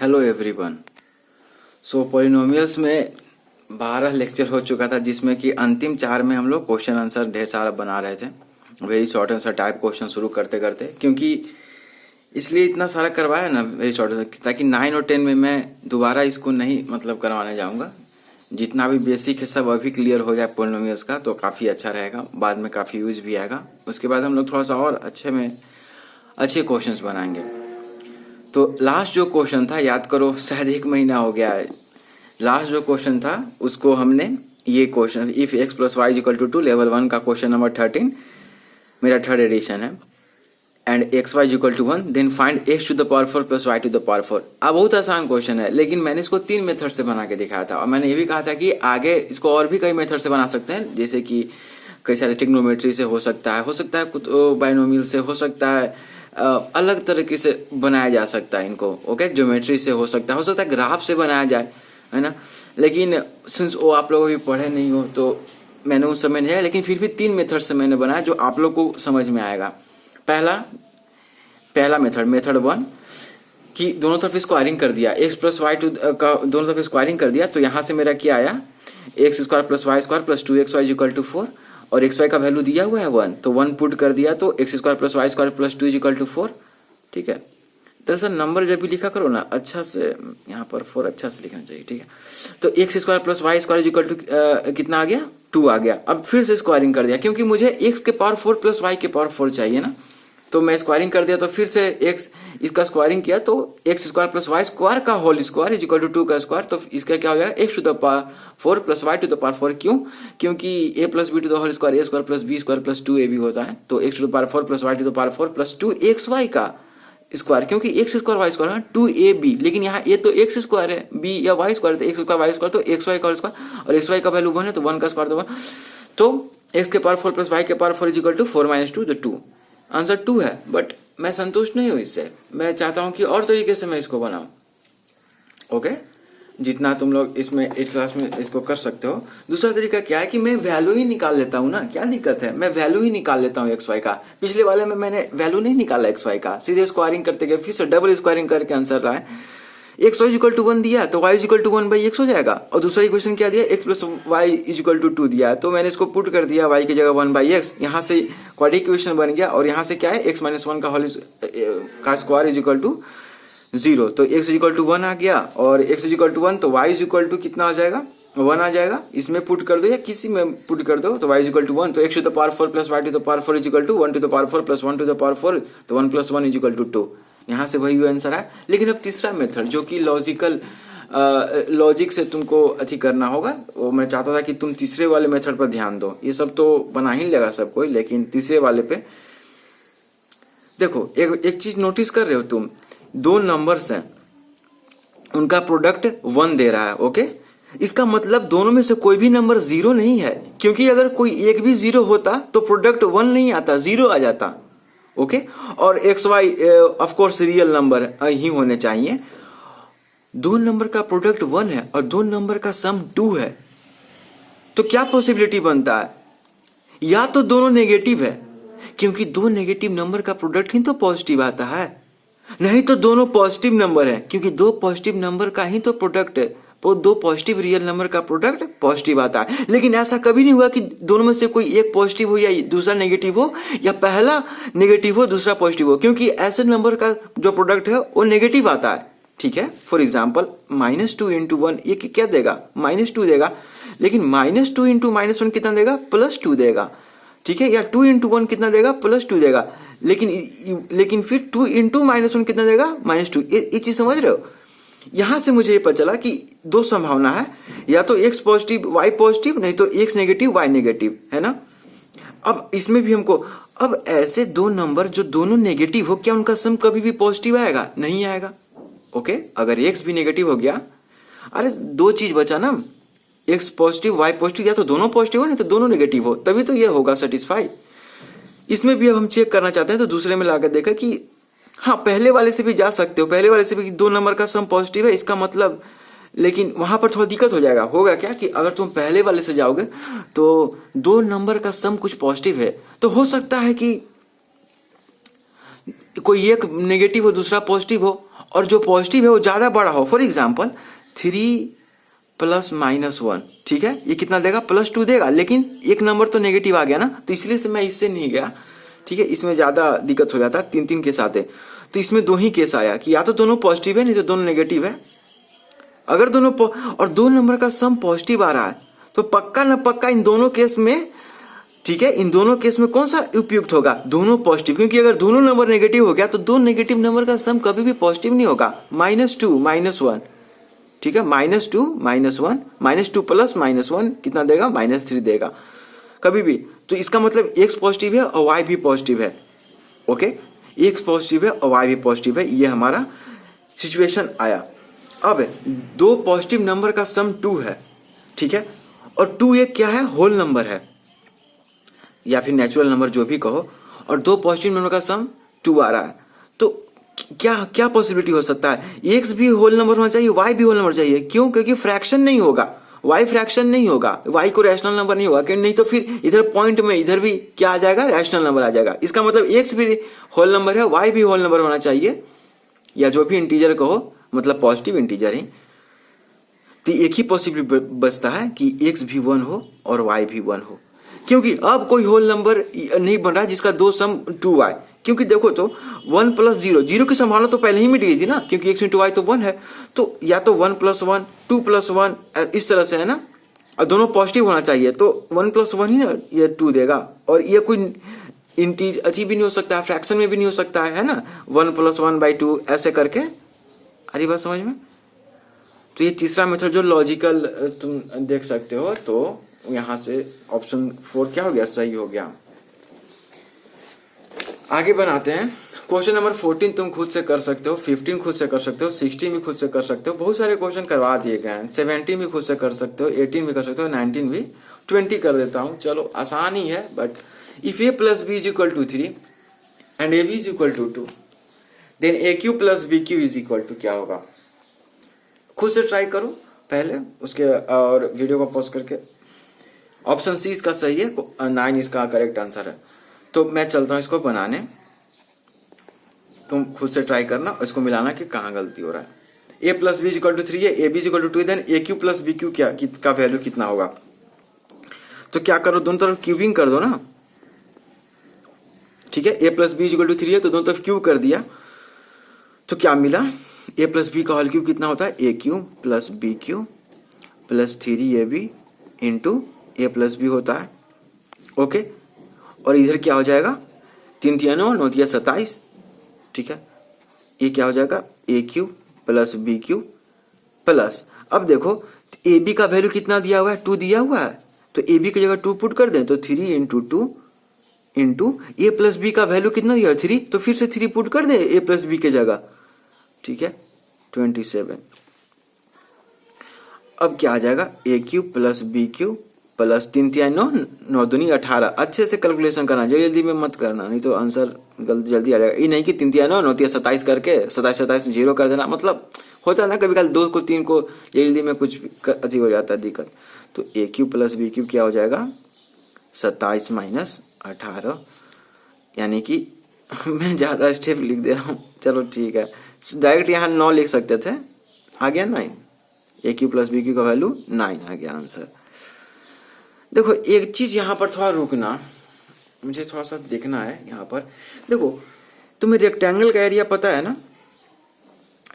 Hello everyone. सो polynomials में 12 lecture हो चुका था, जिसमें कि अंतिम 4 में हम लोग क्वेश्चन आंसर ढेर सारा बना रहे थे। Very short answer type question शुरू करते करते, क्योंकि इसलिए इतना सारा करवाया ना वेरी शॉर्ट आंसर, ताकि 9 और 10 में मैं दोबारा इसको नहीं करवाने जाऊँगा। जितना भी बेसिक है सब अभी क्लियर हो जाए पॉलिनोमियल्स का, तो काफ़ी अच्छा रहेगा, बाद में काफ़ी यूज भी आएगा। उसके बाद हम लोग थोड़ा सा और अच्छे क्वेश्चंस बनाएंगे। तो लास्ट जो क्वेश्चन था, याद करो, शायद 1 महीना हो गया है। लास्ट जो क्वेश्चन था उसको हमने ये question, if x plus y equal to 2, level 1 का क्वेश्चन नंबर 13, मेरा 3rd एडिशन है। And x y equal to 1, then find x to the power 4 plus y to the power 4। अब बहुत आसान क्वेश्चन है, लेकिन मैंने इसको 3 मेथड से बना के दिखाया था, और मैंने ये भी कहा था कि आगे इसको और भी कई मेथड से बना सकते हैं, जैसे कि कई सारे ट्रिग्नोमेट्री से हो सकता है बाइनोमियल से हो सकता है, अलग तरीके से बनाया जा सकता है इनको। ओके, ज्योमेट्री से हो सकता है ग्राफ से बनाया जाए, है ना। लेकिन सिंस वो आप लोग अभी पढ़े नहीं हो तो मैंने उस समय नहीं है, लेकिन फिर भी 3 मेथड से मैंने बनाया जो आप लोग को समझ में आएगा। पहला मेथड 1 कि दोनों तरफ स्क्वायरिंग कर दिया, x प्लस वाई टू का दोनों तरफ स्क्वायरिंग कर दिया, तो यहाँ से मेरा क्या आया, x square plus Y square plus 2xy equal to 4, और एक्स वाई का वैल्यू दिया हुआ है 1, तो 1 पुट कर दिया, तो x square plus Y square plus 2 equal to 4। ठीक है, दरअसल नंबर जब भी लिखा करो ना, अच्छा से यहाँ पर 4 अच्छा से लिखना चाहिए। ठीक है, तो x square plus Y square equal to कितना आ गया, 2 आ गया। अब फिर से स्क्वायरिंग कर दिया, क्योंकि मुझे x के पावर 4 प्लस वाई के पावर 4 चाहिए ना, तो मैं स्क्वायरिंग कर दिया, तो फिर से x इसका स्क्वायरिंग किया, तो x square plus Y square का whole square is equal to 2 का स्क्वायर, तो इसका क्या हो जाएगा, X to the power 4 plus Y to the power 4। क्यों? क्योंकि a plus B to the whole square a square plus B square plus 2ab होता है, तो X to the power 4 plus Y to the power 4 plus 2xy का square, क्योंकि x square Y square है 2ab, लेकिन यहाँ a तो x square है, b या वाई स्क्वायर, तो एक्स स्क्वायर वाई स्क्वायर, तो xy का स्क्वायर, और xy का वैल्यू 1 है, तो 1 का स्क्वायर, तो 1, तो x के पावर 4 प्लस वाई के power 4 is equal to 4 minus 2, तो 2 आंसर 2 है। बट मैं संतुष्ट नहीं हूँ इससे, मैं चाहता हूँ कि और तरीके से मैं इसको बनाऊँ। ओके, जितना तुम लोग इसमें 8 क्लास में इसको कर सकते हो। दूसरा तरीका क्या है कि मैं वैल्यू ही निकाल लेता हूँ ना, क्या दिक्कत है, मैं वैल्यू ही निकाल लेता हूँ एक्स वाई का। पिछले वाले में मैंने वैल्यू नहीं निकाला एक्स वाई का, सीधे स्क्वायरिंग करते गए, फिर से डबल स्क्वायरिंग करके आंसर लाए। एक्स वाई इक्वल टू 1 दिया, तो वाई इक्वल टू 1/x हो जाएगा, और दूसरा इक्वेशन क्या दिया, x plus y equal to 2 दिया, तो मैंने इसको पुट कर दिया, y की जगह 1/x, यहाँ से क्वाड्रेटिक इक्वेशन बन गया, और यहाँ से क्या है, x माइनस 1 का होल का स्क्वायर इज इक्वल टू 0, तो x इक्वल टू 1 आ गया, और x इक्वल टू 1, तो y इक्वल टू कितना आ जाएगा, 1 आ जाएगा। इसमें पुट कर दो या किसी में पुट कर दो, तो y इक्वल टू 1, तो x to the power 4 plus y to the power 4 is equal to 1 to the power 4 plus 1 to the power 4, तो 1 प्लस 1 इज इक्वल टू 2। यहाँ से वही आंसर है। लेकिन अब तीसरा मेथड जो कि लॉजिक से तुमको अथी करना होगा, वो मैं चाहता था कि तुम तीसरे वाले मेथड पर ध्यान दो। ये सब तो बना ही लेगा सब कोई, लेकिन तीसरे वाले पे देखो, एक चीज नोटिस कर रहे हो तुम, 2 नंबर्स हैं, उनका प्रोडक्ट 1 दे रहा है। ओके, इसका मतलब दोनों में से कोई भी नंबर 0 नहीं है, क्योंकि अगर कोई एक भी 0 होता तो प्रोडक्ट 1 नहीं आता, 0 आ जाता। ओके, और X Y of course real number ही होने चाहिए। 2 नंबर का प्रोडक्ट 1 है और 2 नंबर का सम 2 है, तो क्या पॉसिबिलिटी बनता है, या तो दोनों नेगेटिव है, क्योंकि 2 नेगेटिव नंबर का प्रोडक्ट ही तो पॉजिटिव आता है, नहीं तो दोनों पॉजिटिव नंबर है, क्योंकि 2 पॉजिटिव नंबर का ही तो प्रोडक्ट है, वो 2 पॉजिटिव रियल नंबर का प्रोडक्ट पॉजिटिव आता है। लेकिन ऐसा कभी नहीं हुआ कि दोनों में से कोई एक पॉजिटिव हो या दूसरा नेगेटिव हो, या पहला नेगेटिव हो दूसरा पॉजिटिव हो, क्योंकि ऐसे नंबर का जो प्रोडक्ट है वो नेगेटिव आता है। ठीक है, फॉर एग्जाम्पल -2 इंटू 1 ये क्या देगा, -2 देगा, लेकिन -2 इंटू -1 कितना देगा, +2 देगा। ठीक है, या 2 इंटू 1 कितना देगा, +2 देगा, लेकिन फिर 2 इंटू -1 कितना देगा, -2। ये चीज समझ रहे हो। यहां से मुझे ये पता चला कि 2 संभावना है, या तो x पॉजिटिव y पॉजिटिव, नहीं तो x नेगेटिव y नेगेटिव, है ना। अब इसमें भी हमको, अब ऐसे 2 नंबर जो दोनों नेगेटिव हो, क्या उनका सम कभी भी पॉजिटिव आएगा, नहीं आएगा। ओके, अगर x भी नेगेटिव हो गया, अरे 2 चीज बचा ना, x पॉजिटिव y पॉजिटिव, या तो दोनों पॉजिटिव हो नहीं तो दोनों नेगेटिव हो, तभी तो ये होगा सेटिस्फाई। इसमें भी अब हम चेक करना चाहते हैं, तो दूसरे में लाकर देखा कि हाँ, पहले वाले से भी जा सकते हो, पहले वाले से भी 2 नंबर का सम पॉजिटिव है, इसका मतलब, लेकिन वहां पर थोड़ा दिक्कत हो जाएगा। होगा क्या कि अगर तुम पहले वाले से जाओगे तो 2 नंबर का सम कुछ पॉजिटिव है, तो हो सकता है कि कोई एक नेगेटिव हो दूसरा पॉजिटिव हो, और जो पॉजिटिव है वो ज़्यादा बड़ा हो, फॉर एग्जाम्पल 3 प्लस माइनस 1, ठीक है, ये कितना देगा, +2 देगा, लेकिन एक नंबर तो नेगेटिव आ गया ना, तो इसलिए से मैं इससे नहीं गया, ठीक है, इसमें ज़्यादा दिक्कत हो जाता है, 3 केस आते, तो इसमें 2 ही केस आया कि या तो दोनों पॉजिटिव है नहीं तो दोनों नेगेटिव है। अगर दोनों और 2 नंबर का सम पॉजिटिव आ रहा है तो पक्का ना पक्का इन दोनों केस में, ठीक है, इन दोनों केस में कौन सा उपयुक्त होगा, दोनों पॉजिटिव, क्योंकि अगर दोनों नंबर नेगेटिव हो गया तो 2 नेगेटिव नंबर का सम कभी भी पॉजिटिव नहीं होगा। -2 -1, ठीक है, -2 -1, -2 प्लस -1 कितना देगा, -3 देगा कभी भी। तो इसका मतलब x पॉजिटिव है और y भी पॉजिटिव है, ओके, x पॉजिटिव है और y भी पॉजिटिव है, ये हमारा सिचुएशन आया। अब 2 पॉजिटिव नंबर का सम 2 है, ठीक है, और 2 एक क्या है, होल नंबर है या फिर नेचुरल नंबर जो भी कहो, और 2 पॉजिटिव नंबर का सम 2 आ रहा है, तो क्या क्या पॉसिबिलिटी हो सकता है, x भी होल नंबर होना चाहिए, y भी होल नंबर चाहिए, क्यों, क्योंकि फ्रैक्शन नहीं होगा, y फ्रैक्शन नहीं होगा, y को रैशनल नंबर नहीं होगा, क्योंकि नहीं तो फिर इधर पॉइंट में इधर भी क्या आ जाएगा, रैशनल नंबर आ जाएगा। इसका मतलब x भी होल नंबर है, y भी होल नंबर होना चाहिए, या जो भी इंटीजर कहो, मतलब पॉजिटिव इंटीजर है, तो एक ही पॉसिबिलिटी बचता है कि x भी 1 हो और y भी 1 हो, क्योंकि अब कोई होल नंबर नहीं बन रहा जिसका 2 सम 2 आए, क्योंकि देखो तो 1 + 0, 0 की संभावना तो पहले ही मिट गई थी ना, क्योंकि x × y तो 1 है, तो या तो 1 + 1, 2 + 1 इस तरह से है ना, और दोनों पॉजिटिव होना चाहिए, तो 1 + 1 ही ना ये 2 देगा, और ये कोई इंटीज अजीब भी नहीं हो सकता है, फ्रैक्शन में भी नहीं हो सकता है ना, 1 + 1/2 ऐसे करके, अरे बात समझ में। तो ये तीसरा मेथड जो लॉजिकल तुम देख सकते हो, तो यहाँ से ऑप्शन 4 क्या हो गया, सही हो गया। आगे बनाते हैं क्वेश्चन नंबर 14, तुम खुद से कर सकते हो, 15 खुद से कर सकते हो, 16 भी खुद से कर सकते हो, बहुत सारे क्वेश्चन करवा दिए गए हैं, 17 भी खुद से कर सकते हो, 18 भी कर सकते हो, 19 भी, 20 कर देता हूँ, चलो आसान ही है, but if a + b = 3 and ab = 2 then aq + bq = क्या होगा, खुद से ट्राई करो पहले उसके, और वीडियो को पॉज करके। ऑप्शन सी इसका सही है, 9 इसका करेक्ट आंसर है। तो मैं चलता हूँ इसको बनाने, तुम खुद से ट्राई करना, इसको मिलाना कि कहाँ गलती हो रहा है। a + b = 3 है, ab = 2, देन aq + bq क्या का वैल्यू कितना होगा, तो क्या करो, दोनों तरफ क्यूबिंग कर दो ना, ठीक है, a + b = 3 है तो दोनों तरफ क्यूब कर दिया, तो क्या मिला, a + b का होल क्यूब कितना होता है, aq + bq + 3ab × a + b होता है, ओके, और इधर क्या हो जाएगा, 3 × 9 9 × 27, ठीक है, ये क्या हो जाएगा, aq + bq प्लस, अब देखो ab का वैल्यू कितना दिया हुआ है, 2 दिया हुआ है, तो ab की जगह 2 पुट कर दें, तो 3 × 2 × a + b का वैल्यू कितना दिया है, 3, तो फिर से 3 पुट कर दें a + b की जगह, ठीक है, 27। अब क्या आ जाएगा, aq + bq प्लस 3 × 9 9 दूनी 18, अच्छे से कैलकुलेशन करना, जल्दी में मत करना, नहीं तो आंसर जल्दी आ जाएगा। ये नहीं कि 3 × 9 9 × 27 करके 27 में 0 कर देना, मतलब होता है ना कभी कल 2 को 3 को जल्दी में कुछ अजीब हो जाता है दिक्कत। तो aq + bq क्या हो जाएगा, 27 - 18, यानी कि मैं ज़्यादा स्टेप लिख दे रहा हूँ, चलो ठीक है, डायरेक्ट यहाँ 9 लिख सकते थे, आ गया 9, aq + bq का वैल्यू 9 आ गया आंसर। देखो एक चीज़ यहाँ पर थोड़ा रुकना, मुझे थोड़ा सा देखना है यहाँ पर। देखो तुम्हें रेक्टेंगल का एरिया पता है ना,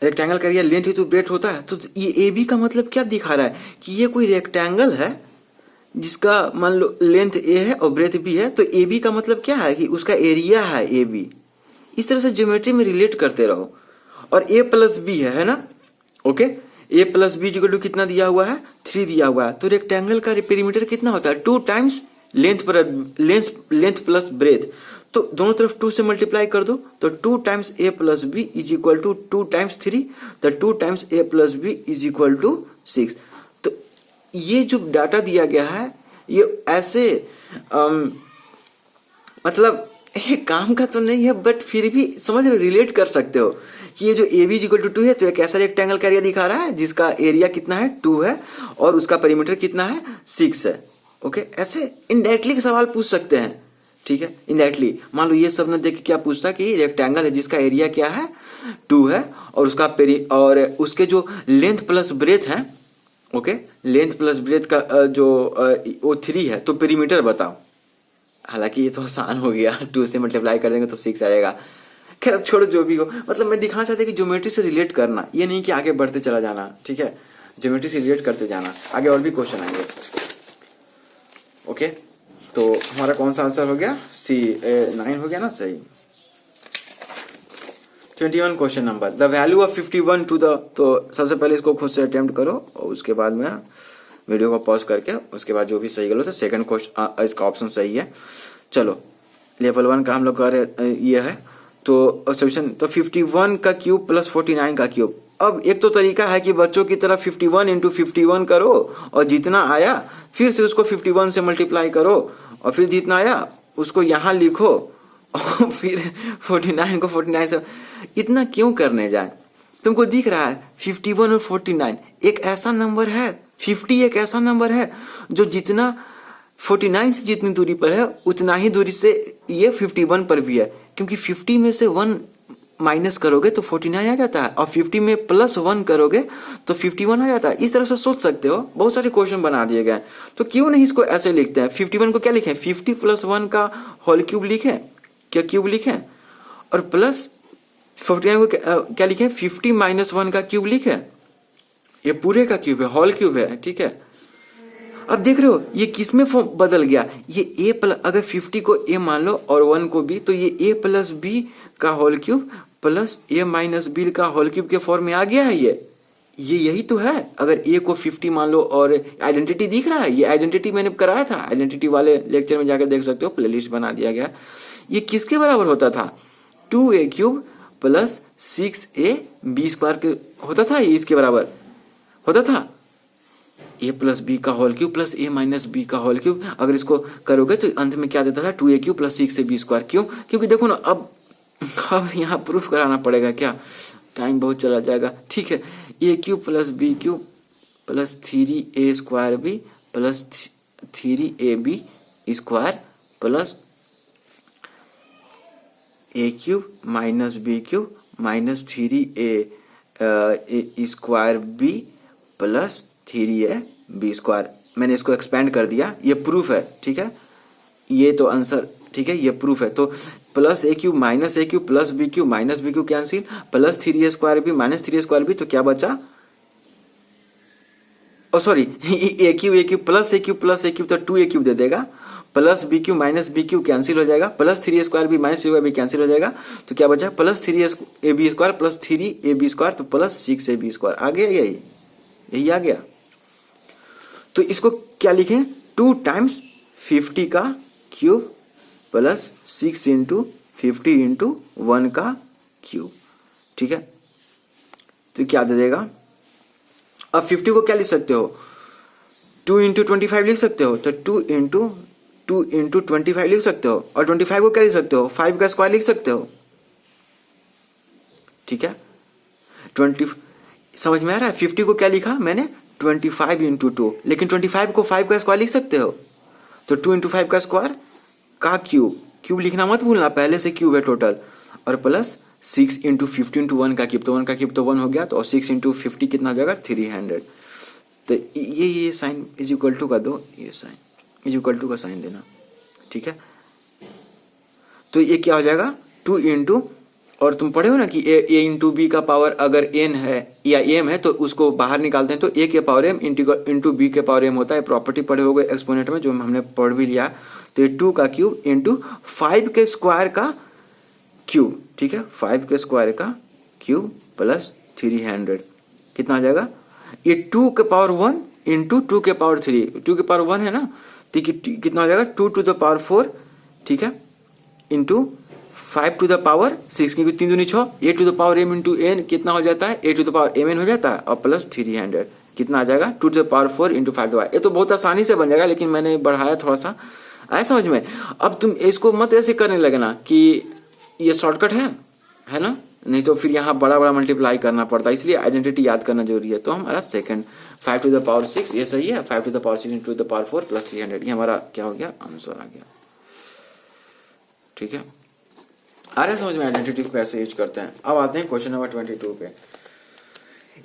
रेक्टेंगल का एरिया लेंथ तो ब्रेथ होता है, तो ये ए बी का मतलब क्या दिखा रहा है कि ये कोई रेक्टेंगल है जिसका मान लो लेंथ ए है और ब्रेथ बी है, तो ए बी का मतलब क्या है कि उसका एरिया है ए बी। इस तरह से ज्योमेट्री में रिलेट करते रहो। और ए + बी है ना, ओके, a + b = कितना दिया हुआ है, 3 दिया हुआ है, तो रेक्टेंगल का पेरीमीटर कितना होता है, 2 टाइम्स लेंथ प्लस ब्रेथ, तो दोनों तरफ 2 से मल्टीप्लाई कर दो, तो 2 टाइम्स a + b = 2 टाइम्स 3, तो 2 टाइम्स a + b = 6। तो ये जो डाटा दिया गया है ये ऐसे मतलब ये काम का तो नहीं है, बट फिर भी समझ रहे, रिलेट कर सकते हो कि ये जो ab = 2 है, तो एक ऐसा रेक्टेंगल का एरिया दिखा रहा है जिसका एरिया कितना है, 2 है, और उसका पेरीमीटर कितना है, 6 है, ओके। ऐसे इनडायरेक्टली सवाल पूछ सकते हैं, ठीक है। इनडायरेक्टली मान लो ये सब ने देख के क्या पूछता कि रेक्टेंगल है जिसका एरिया क्या है 2 है और उसका और उसके जो लेंथ प्लस ब्रेथ है, ओके, लेंथ प्लस ब्रेथ का वो 3 है, तो पेरीमीटर बताओ। हालांकि ये तो आसान हो गया, 2 से मल्टीप्लाई कर देंगे तो 6 आएगा। खैर छोड़ो जो भी हो, मतलब मैं दिखाना चाहता कि ज्योमेट्री से रिलेट करना, ये नहीं कि आगे बढ़ते चला जाना, ठीक है, ज्योमेट्री से रिलेट करते जाना, आगे और भी क्वेश्चन आएंगे। ओके, तो हमारा कौन सा आंसर हो गया? C9 हो गया ना, सही। 21 question number, the value of 51 to the, तो सबसे पहले इसको खुद से अटेम्प्ट करो और उसके बाद में वीडियो को पॉज करके उसके बाद जो भी सही गलत है सेकंड क्वेश्चन इसका ऑप्शन सही है। चलो लेवल 1 का हम लोग का ये है, तो सोल्यूशन, तो 51 का क्यूब प्लस 49 का क्यूब। अब एक तो तरीका है कि बच्चों की तरह 51 इंटू 51 करो और जितना आया फिर से उसको 51 से मल्टीप्लाई करो और फिर जितना आया उसको यहाँ लिखो और फिर 49 को 49 से, इतना क्यों करने जाए? तुमको दिख रहा है 51 और 49 एक ऐसा नंबर है, 50 एक ऐसा नंबर है जो जितना 49 से जितनी दूरी पर है उतना ही दूरी से ये 51 पर भी है, क्योंकि 50 में से 1 माइनस करोगे तो 49 आ जाता है और 50 में प्लस 1 करोगे तो 51 आ जाता है। इस तरह से सोच सकते हो, बहुत सारे क्वेश्चन बना दिए गए, तो क्यों नहीं इसको ऐसे लिखते हैं? 51 को क्या लिखें? 50 प्लस 1 का होल क्यूब लिखें, क्या क्यूब लिखें, और प्लस 49 को क्या लिखें? 50 माइनस 1 का क्यूब लिखें, ये पूरे का क्यूब है, होल क्यूब है, ठीक है। अब देख रहे हो ये किस में बदल गया, ये a प्लस, अगर 50 को a मान लो और 1 को b, तो ये a प्लस b का whole cube plus a minus b का होल क्यूब के फॉर्म में आ गया है। ये यही तो है। अगर a को 50 मान लो और आइडेंटिटी दिख रहा है, ये आइडेंटिटी मैंने कराया था, आइडेंटिटी वाले लेक्चर में जाकर देख सकते हो, प्लेलिस्ट बना दिया गया। ये किसके बराबर होता था? 2a cube plus 6ab square के होता था, ये इसके बराबर होता था, a प्लस बी का whole cube plus a minus B का होल क्यूब। अगर इसको करोगे तो अंत में क्या देता था? 2a cube plus 6ab square. क्यों? क्योंकि देखो ना, अब यहाँ प्रूफ कराना पड़ेगा क्या, टाइम बहुत चला जाएगा, ठीक है। a cube plus B cube plus 3a square b plus 3ab square plus a cube minus B cube minus 3a square b plus 3ab square. मैंने इसको एक्सपेंड कर दिया, ये प्रूफ है, ठीक है, ये तो आंसर, ठीक है, ये प्रूफ है। तो plus a cube minus a cube plus b cube minus b cube cancel, plus 3a square B minus 3a square B, तो क्या बचा? Oh sorry, a cube plus a cube तो 2a क्यूब दे देगा, plus b cube minus b cube cancel हो जाएगा, plus 3a square B minus 3a cancel हो जाएगा, तो क्या बचा? Plus 3ab square plus 3ab square, तो प्लस 6ab स्क्वायर आ गया, यही आ गया। तो इसको क्या लिखें? 2 टाइम्स 50 का क्यूब प्लस 6 इंटू 50 इंटू 1 का क्यूब, ठीक है। तो क्या दे देगा? अब 50 को क्या लिख सकते हो? 2 इंटू 25 लिख सकते हो, तो 2 इंटू 25 लिख सकते हो, और 25 को क्या लिख सकते हो? 5 का स्क्वायर लिख सकते हो, ठीक है। 20 समझ में आ रहा है? 50 को क्या लिखा मैंने? 25 इंटू 2, लेकिन 25 को 5 का स्क्वायर लिख सकते हो, तो 2 इंटू 5 का स्क्वायर का क्यूब लिखना मत भूलना, पहले से क्यूब है टोटल, और प्लस 6 इंटू 50 इंटू 1 का क्यूब, तो 1 का क्यूब तो 1 हो गया, तो 6 इंटू 50 कितना हो जाएगा? 300। तो ये साइन इज इक्वल टू का दो, ये साइन इज इक्वल टू का साइन देना, ठीक है। तो ये क्या हो जाएगा? 2 इंटू, और तुम पढ़े हो ना कि a इंटू बी का पावर अगर n है या m है तो उसको बाहर निकालते हैं, तो a के पावर m इंटू b के पावर m होता है। प्रॉपर्टी पढ़े हो गए एक्सपोनेंट में, जो हमने पढ़ भी लिया। तो ये 2 का क्यूब इंटू 5 के स्क्वायर का क्यूब, ठीक है, 5 के स्क्वायर का क्यूब प्लस 300 कितना आ जाएगा? ये 2 के पावर 1 इंटू 2 के पावर 3, 2 के पावर 1 है ना, तो कितना हो जाएगा? 2 टू द पावर 4, ठीक है, इंटू 5 टू द पावर 6, क्योंकि 3 दूनी 6, a to the power m into n कितना हो जाता है? a to the power mn हो जाता है, और प्लस 300 कितना आ जाएगा? 2 to the power 4 into 5 to, ये तो बहुत आसानी से बन जाएगा, लेकिन मैंने बढ़ाया थोड़ा सा, आया समझ में? अब तुम इसको मत ऐसे करने लगना कि ये शॉर्टकट है ना, नहीं तो फिर यहाँ बड़ा बड़ा मल्टीप्लाई करना पड़ता है, इसलिए आइडेंटिटी याद करना जरूरी है। तो हमारा सेकंड 5 टू द पावर 6 ये सही है, 5 to the power 6 into the power 4 plus 300, ये हमारा क्या हो गया? आंसर आ गया। ठीक है, आ रहा है समझ में आइडेंटिटी को कैसे यूज करते हैं। अब आते हैं क्वेश्चन नंबर 22 पे।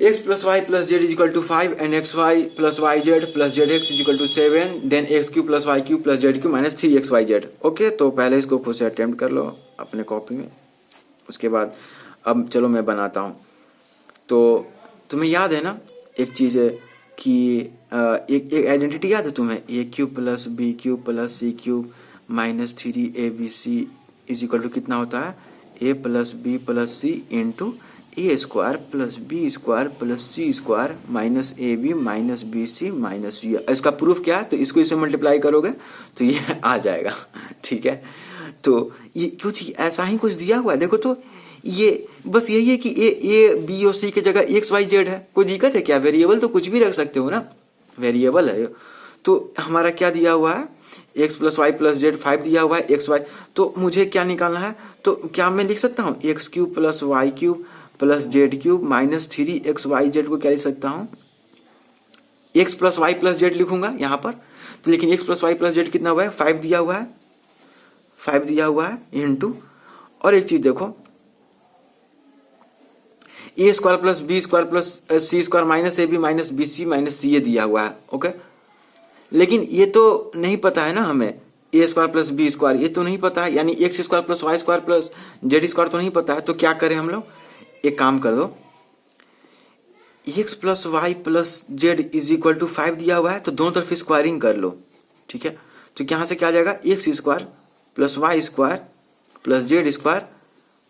x plus Y plus Z is equal to 5 and x Y plus Y Z plus Z x is equal to 7 then x cube plus Y cube plus z cube minus 3xyz। Okay, तो पहले इसको खुद से attempt कर लो अपने copy में, उसके बाद अब चलो मैं बनाता हूँ। तो तुम्हें याद है ना एक चीज़ है कि एक आइडेंटिटी याद है तुम्हें, A cube plus B cube plus C cube minus 3abc is equal to कितना होता है, A plus B plus C into A square plus B square plus C square minus A B minus B C minus C. इसका proof क्या है, तो इसको इससे multiply करोगे तो ये आ जाएगा। ठीक है, तो ये कुछ ऐसा ही कुछ दिया हुआ है। देखो तो ये बस यही है कि ए बी और सी की जगह एक्स वाई जेड है, कोई दिक्कत है क्या? वेरिएबल तो कुछ भी रख सकते हो ना, वेरिएबल है। तो हमारा क्या दिया हुआ है, x plus Y plus z 5 दिया हुआ है एक्स वाई। तो मुझे क्या निकालना है, तो क्या मैं लिख सकता हूँ x cube plus y cube plus z cube minus 3xyz को क्या लिख सकता हूँ, x plus Y plus z लिखूंगा यहाँ पर। तो लेकिन x plus Y plus z कितना हुआ है, 5 दिया हुआ है, 5 दिया हुआ है इंटू, और एक चीज देखो A square plus B square plus C square minus A B minus B C minus C A दिया हुआ है। ओके, लेकिन ये तो नहीं पता है ना हमें, a square plus B square ये तो नहीं पता है, यानी x square plus Y square plus Z square तो नहीं पता है। तो क्या करें हम लोग, एक काम कर दो, x plus Y plus Z is equal to 5 दिया हुआ है तो दोनों तरफ स्क्वायरिंग कर लो। ठीक है, तो यहाँ से क्या आ जाएगा, x square plus Y square plus Z square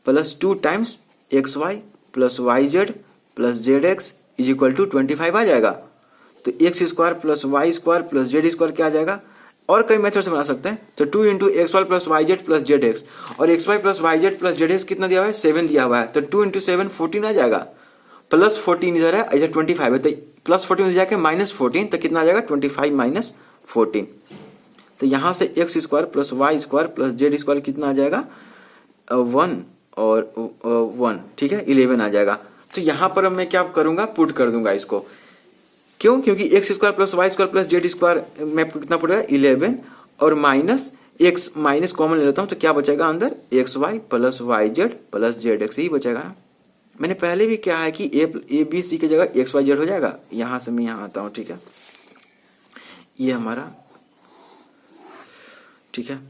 plus 2 times x Y plus Y Z plus Z x is equal to 25 आ जाएगा। तो x square plus Y square plus Z square क्या आ जाएगा, और कई मेथड से बना सकते हैं। तो 2 into X Y plus Y Z plus Z X, और X Y plus Y Z plus Z X कितना दिया हुआ है, 7 दिया हुआ है। तो 2 इंटू 7 14 आ जाएगा, प्लस 14 इधर है, इधर 25 है, तो प्लस 14 में जाके माइनस 14, तो कितना आ जाएगा 25 माइनस 14। तो यहाँ से x square plus Y square plus Z square कितना आ जाएगा, 1 और 1, ठीक है 11 आ जाएगा। तो यहाँ पर अब मैं क्या करूँगा, पुट कर दूंगा इसको, क्यों, क्योंकि x square plus Y square plus Z square में कितना पड़ेगा 11, और माइनस एक्स माइनस कॉमन ले लेता हूँ तो क्या बचेगा अंदर, X Y plus Y Z plus Z X ही बचेगा। मैंने पहले भी क्या है कि ए बी सी की जगह एक्स वाई जेड हो जाएगा। यहाँ से मैं यहाँ आता हूँ, ठीक है, ये हमारा, ठीक है,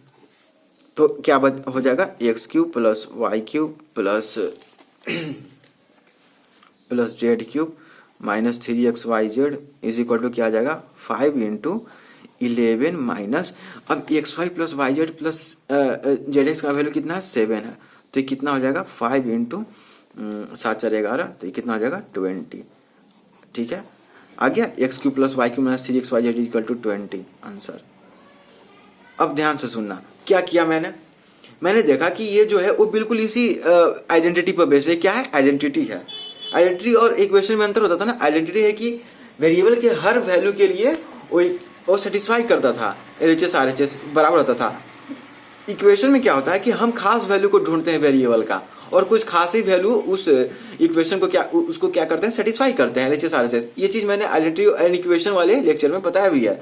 तो क्या हो जाएगा, x cube plus y cube plus plus z cube minus 3xyz is equal to क्या आ जाएगा, 5 इंटू 11 माइनस, अब x Y plus Y Z plus Z x का वैल्यू कितना है 7 है, तो ये कितना हो जाएगा 5 इंटू 7 4 11, तो ये कितना हो जाएगा 20। ठीक है, आ गया x cube plus Y cube minus 3xyz is equal to 20 answer. अब ध्यान से सुनना, क्या किया मैंने देखा कि ये जो है वो बिल्कुल इसी आइडेंटिटी पर बेस्ड है। क्या है, आइडेंटिटी है। आइडेंटिटी और इक्वेशन में अंतर होता था ना, आइडेंटिटी है कि वेरिएबल के हर वैल्यू के लिए वो सेटिस्फाई करता था, LHS RHS बराबर होता था। इक्वेशन में क्या होता है कि हम खास वैल्यू को ढूंढते हैं वेरिएबल का, और कुछ खास ही वैल्यू उस इक्वेशन को उसको क्या करते हैं, सेटिस्फाई करते हैं, LHS RHS। ये चीज़ मैंने आइडेंटिटी एंड इक्वेशन वाले लेक्चर में बताया भी है।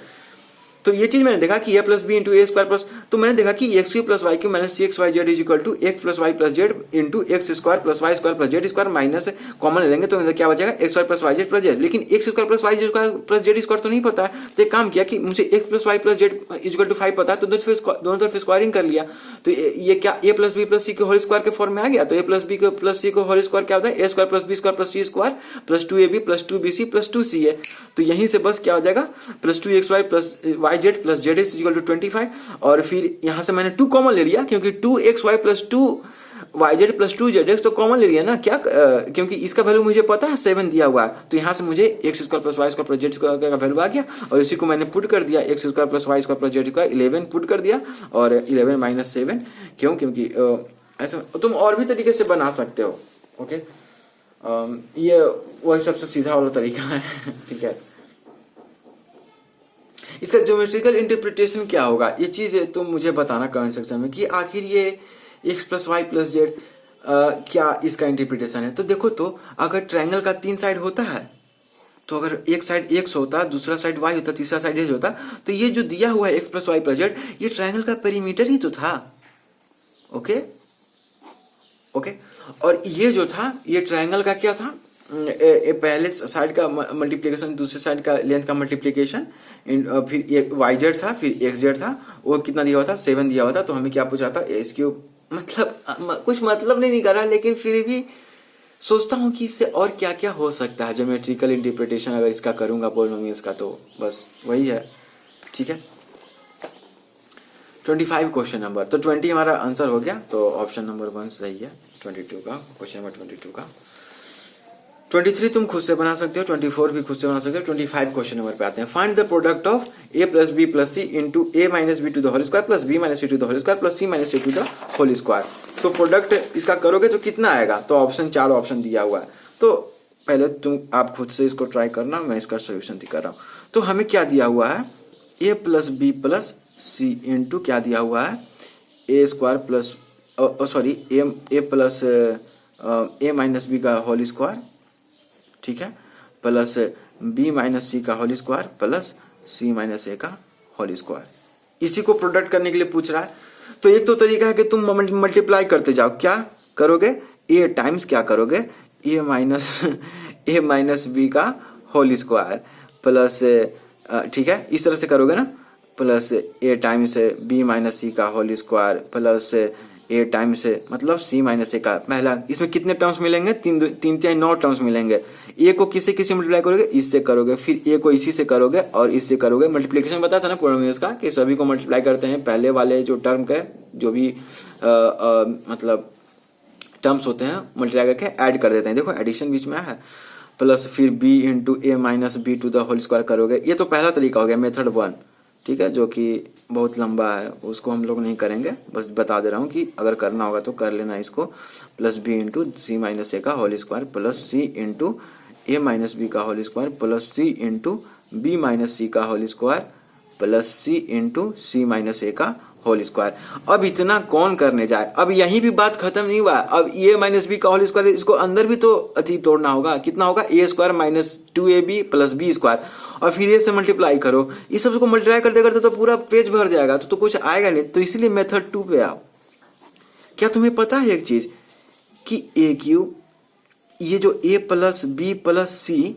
तो ये चीज मैंने देखा कि A plus B into A square plus, तो मैंने देखा कि X cube plus Y cube minus 6xyz is equal to X plus Y plus Z into X square plus Y square plus Z square minus common ले लेंगे तो क्या बचेगा, X square plus Y Z plus Z. लेकिन X square plus Y Z plus Z square तो नहीं पता है, तो एक काम किया कि मुझे x plus Y plus Z is equal to 5 पता है, तो दोनों तरफ स्क्वायरिंग कर लिया। तो ये क्या A plus B plus C के होल स्क्वायर के फॉर्म में आ गया। तो A plus B plus C को होल स्क्वायर क्या होता है, ए square plus B square plus C square plus 2ab plus 2bc plus 2ca। तो यहीं से बस क्या हो जाएगा, plus 2xy plus Y Z plus Z is equal to 25। और फिर यहां से मैंने 2 कॉमन ले लिया, क्योंकि 2xy plus 2yz plus 2zx तो कॉमन ले लिया ना, क्या क्योंकि इसका वैल्यू मुझे पता है 7 दिया हुआ है। तो यहां से मुझे x square plus Y square plus Z square का वैल्यू आ गया, और इसी को मैंने पुट कर दिया, x square plus Y square plus Z square 11 put कर दिया, और 11 माइनस 7। क्यों, क्योंकि ऐसा तुम और भी तरीके से बना सकते हो। ओके, ये वही सबसे सीधा वाला तरीका है। ठीक है, इसका ज्योमेट्रिकल इंटरप्रिटेशन क्या होगा, ये चीज तुम मुझे बताना कमेंट सेक्शन में कि आखिर ये x plus Y plus z क्या इसका इंटरप्रिटेशन है। तो देखो, तो अगर ट्रायंगल का 3 साइड होता है, तो अगर एक साइड एक्स होता, दूसरा साइड वाई होता, तीसरा साइड जेड होता, तो ये जो दिया हुआ है x plus Y plus z, ये ट्रायंगल का पेरीमीटर ही तो था। Okay okay. और ये जो था ये ट्रायंगल का क्या था, पहले साइड का मल्टीप्लिकेशन, दूसरे साइड का लेंथ का मल्टीप्लिकेशन, फिर एक वाई जेड था, फिर एक्स जेड था, वो कितना दिया हुआ था 7 दिया हुआ था। तो हमें क्या पूछा था एस क्यूब, मतलब कुछ मतलब नहीं करा, लेकिन फिर भी सोचता हूँ कि इससे और क्या क्या हो सकता है ज्योमेट्रिकल इंटरप्रिटेशन अगर इसका करूंगा पॉलिनोमियल्स का, तो बस वही है। ठीक है 25 क्वेश्चन नंबर, तो 20 हमारा आंसर हो गया, तो ऑप्शन नंबर 1 सही है 22 का, क्वेश्चन नंबर 22 का। 23 तुम खुद से बना सकते हो, 24 भी खुद से बना सकते हो। 25 क्वेश्चन नंबर पे आते हैं। Find the product of a plus B plus C into A minus b to the whole square plus b minus c to the whole square plus c minus c to the whole square. तो product इसका करोगे तो कितना आएगा, तो option 4 option दिया हुआ है। तो पहले आप खुद से इसको ट्राई करना, मैं इसका सोल्यूशन दिखा रहा हूँ। तो हमें क्या दिया हुआ है, a plus B plus C into क्या दिया हुआ है, ए square plus sorry a plus a minus B का होल स्क्वायर, ठीक है, प्लस बी माइनस सी का whole square plus c minus a का होल स्क्वायर। इसी को प्रोडक्ट करने के लिए पूछ रहा है। तो एक तो तरीका है कि तुम मल्टीप्लाई करते जाओ, क्या करोगे, ए टाइम्स क्या करोगे, ए माइनस बी का होल स्क्वायर प्लस, ठीक है इस तरह से करोगे ना, प्लस ए टाइम्स बी माइनस सी का होल स्क्वायर प्लस ए टाइम्स मतलब सी माइनस ए का पहला। इसमें कितने टर्म्स मिलेंगे, 9 टर्म्स मिलेंगे। ए को किससे किससे मल्टीप्लाई करोगे, इससे करोगे, फिर ए को इसी से करोगे और इससे करोगे। मल्टीप्लिकेशन बताया था ना पॉलिनोमियल्स का कि सभी को मल्टीप्लाई करते हैं, पहले वाले जो टर्म के जो भी मतलब टर्म्स होते हैं मल्टीप्लाई करके ऐड कर देते हैं। देखो एडिशन बीच में है, प्लस फिर b into A minus b to the whole square करोगे। ये तो पहला तरीका हो गया, मेथड 1, ठीक है, जो कि बहुत लंबा है, उसको हम लोग नहीं करेंगे, बस बता दे रहा हूँ कि अगर करना होगा तो कर लेना इसको। Plus B into C minus a का होल स्क्वायर प्लस सी इंटू ए माइनस बी का होल स्क्वायर प्लस सी इंटू बी माइनस सी का whole square plus C into C minus a का होल स्क्वायर। अब इतना कौन करने जाए, अब यहीं भी बात खत्म नहीं हुआ। अब ए माइनस बी का होल स्क्वायर, इसको अंदर भी तो अति तोड़ना होगा, कितना होगा A square minus 2ab plus B square, और फिर ए से मल्टीप्लाई करो। इस सबको मल्टीप्लाई करते करते तो पूरा पेज भर जाएगा, तो कुछ आएगा नहीं। तो इसीलिए मेथड 2 पे आओ। क्या तुम्हें पता है एक चीज कि ए क्यू, ये जो A plus B plus C